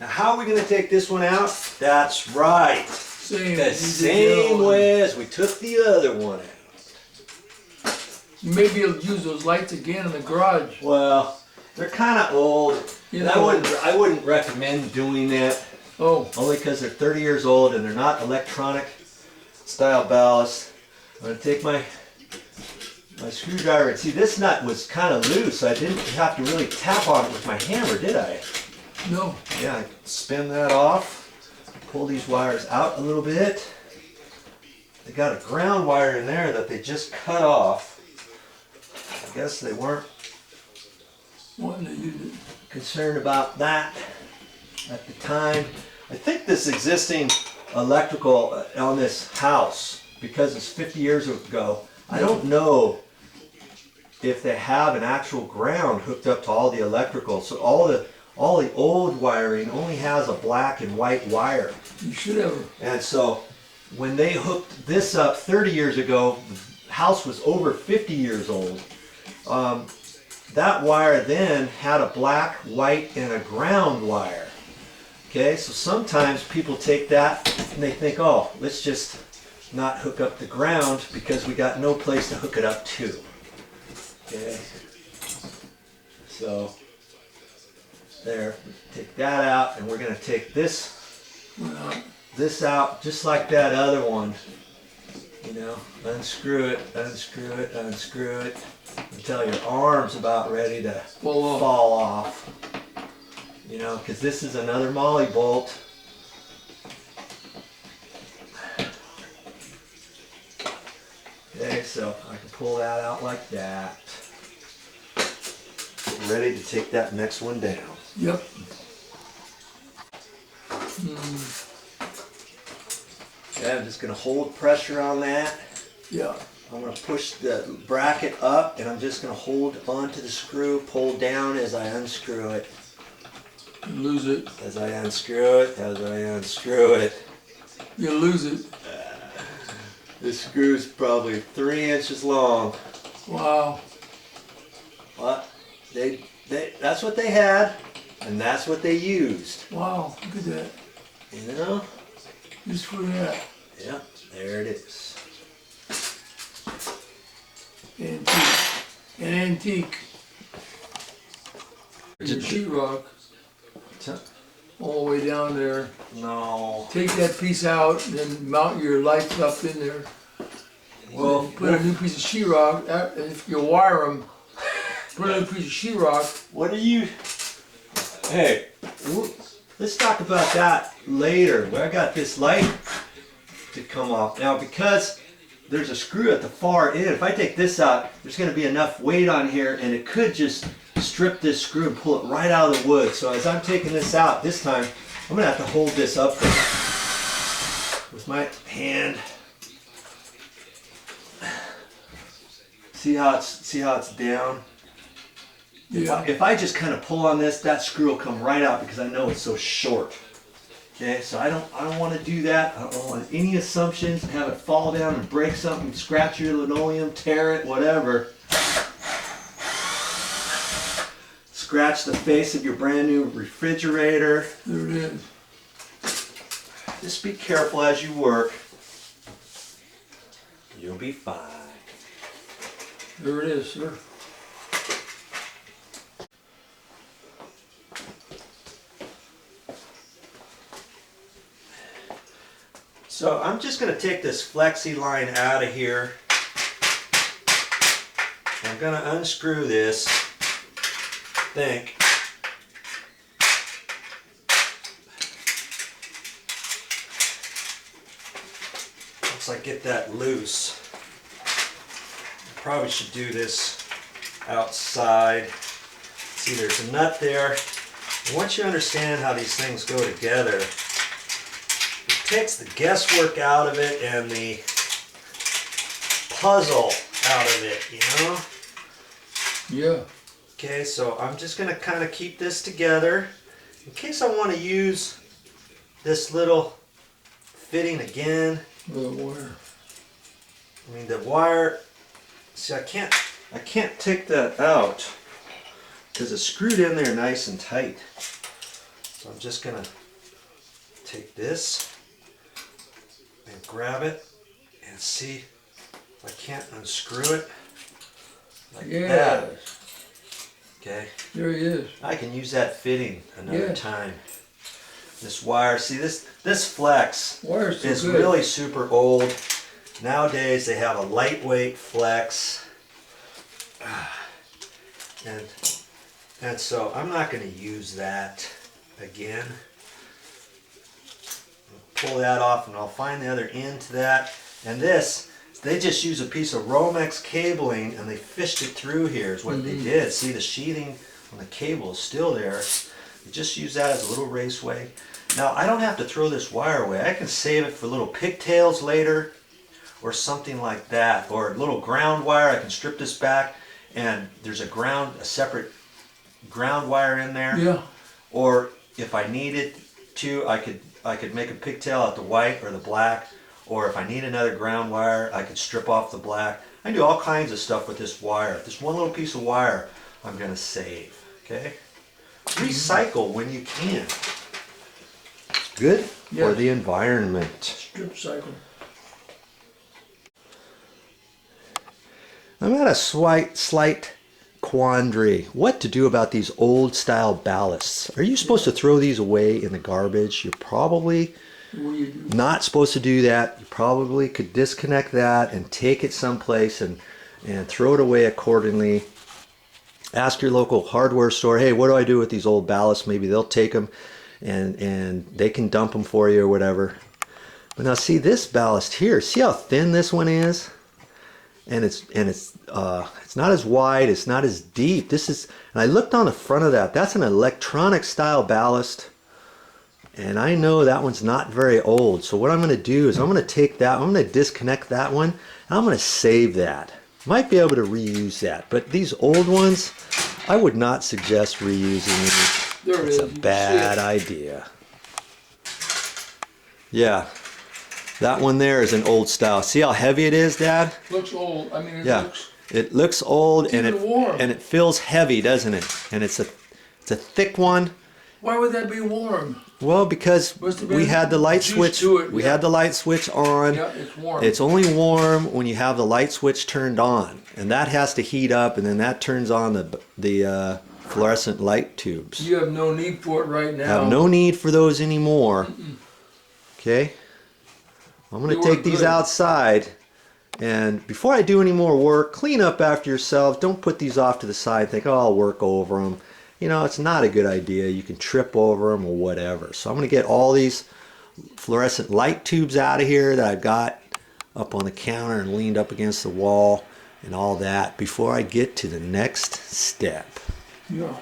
Now how are we going to take this one out? That's right. The same way as we took the other one out. You may be able to use those lights again in the garage. Well, they're kind of old. You know, I wouldn't recommend doing that. Oh. Only because they're 30 years old and they're not electronic style ballasts. I'm going to take my screwdriver and see this nut was kind of loose. I didn't have to really tap on it with my hammer, did I? No. Yeah, I spin that off. Pull these wires out a little bit. They got a ground wire in there that they just cut off. I guess they weren't concerned about that at the time. I think this existing electrical on this house, because it's 50 years ago, I don't know if they have an actual ground hooked up to all the electrical. So all the old wiring only has a black and white wire. You should have. And so when they hooked this up 30 years ago, the house was over 50 years old. That wire then had a black, white, and a ground wire. Okay, so sometimes people take that and they think, oh, let's just not hook up the ground because we got no place to hook it up to. Okay, so there, take that out, and we're going to take this out just like that other one. You know, unscrew it, unscrew it, unscrew it until your arm's about ready to fall off. You know, because this is another molly bolt. Okay, so I can pull that out like that. Get ready to take that next one down. Yep. Okay, I'm just going to hold pressure on that. Yeah. I'm going to push the bracket up, and I'm just going to hold onto the screw, pull down as I unscrew it. You lose it. As I unscrew it, as I unscrew it. You lose it. This screw's probably 3 inches long. Wow. What? That's what they had, and that's what they used. Wow, look at that. You know? Just for that. Yep, there it is. Antique. An antique. Your sheetrock. All the way down there. No. Take that piece out and then mount your lights up in there. Well, put a new piece of sheetrock. And if you wire them, put a new piece of sheetrock. What are you? Hey, let's talk about that later. I got this light to come off now because there's a screw at the far end. If I take this out, there's going to be enough weight on here, and it could just strip this screw and pull it right out of the wood. So as I'm taking this out this time, I'm going to have to hold this up with my hand. See how it's down? Yeah. If I just kind of pull on this, that screw will come right out because I know it's so short. Okay, so I don't want to do that. I don't want any assumptions, have it fall down and break something, scratch your linoleum, tear it, whatever. Scratch the face of your brand new refrigerator. There it is. Just be careful as you work. You'll be fine. There it is, sir. So I'm just going to take this flexi line out of here. I'm going to unscrew this. Think. Once I get that loose, I probably should do this outside. See, there's a nut there. And once you understand how these things go together, it takes the guesswork out of it and the puzzle out of it, you know? Yeah. Okay, so I'm just going to kind of keep this together in case I want to use this little fitting again. The wire. I mean the wire, see I can't take that out because it's screwed in there nice and tight. So I'm just gonna take this and grab it and see if I can't unscrew it like that. Okay. There it is. I can use that fitting another Yeah. time. This wire, see this flex Wire's so is good. really super old. Nowadays they have a lightweight flex. And so I'm not going to use that again. Pull that off and I'll find the other end to that. And this, they just use a piece of Romex cabling and they fished it through here is what they did. See, the sheathing on the cable is still there. They just use that as a little raceway. Now I don't have to throw this wire away. I can save it for little pigtails later or something like that. Or a little ground wire. I can strip this back and there's a separate ground wire in there. Yeah. Or if I needed to, I could make a pigtail out the white or the black. Or if I need another ground wire, I could strip off the black. I can do all kinds of stuff with this wire. This one little piece of wire I'm going to save. Okay? Recycle when you can. Good for the environment. Strip cycle. I'm at a slight quandary. What to do about these old style ballasts? Are you supposed to throw these away in the garbage? You're probably not supposed to do that. You probably could disconnect that and take it someplace and throw it away accordingly. Ask your local hardware store, hey, what do I do with these old ballasts? Maybe they'll take them and they can dump them for you or whatever. But now see this ballast here. See how thin this one is? And it's not as wide, it's not as deep. This is, and I looked on the front of that. That's an electronic style ballast, and I know that one's not very old. So what I'm going to do is I'm going to take that, I'm going to disconnect that one, and I'm going to save that. Might be able to reuse that, but these old ones, I would not suggest reusing these. It's a bad idea. Yeah. That one there is an old style. See how heavy it is, Dad? Looks old. I mean, it looks old and warm. And it feels heavy, doesn't it? And it's a thick one. Why would that be warm? Well, because we had the light switch. We had the light switch on. Yeah, it's warm. It's only warm when you have the light switch turned on, and that has to heat up, and then that turns on the fluorescent light tubes. You have no need for it right now. Have no need for those anymore. Okay. I'm going to take these outside, and before I do any more work, clean up after yourself. Don't put these off to the side. Think, oh, I'll work over them. You know, it's not a good idea. You can trip over them or whatever. So I'm going to get all these fluorescent light tubes out of here that I've got up on the counter and leaned up against the wall and all that before I get to the next step. Yeah.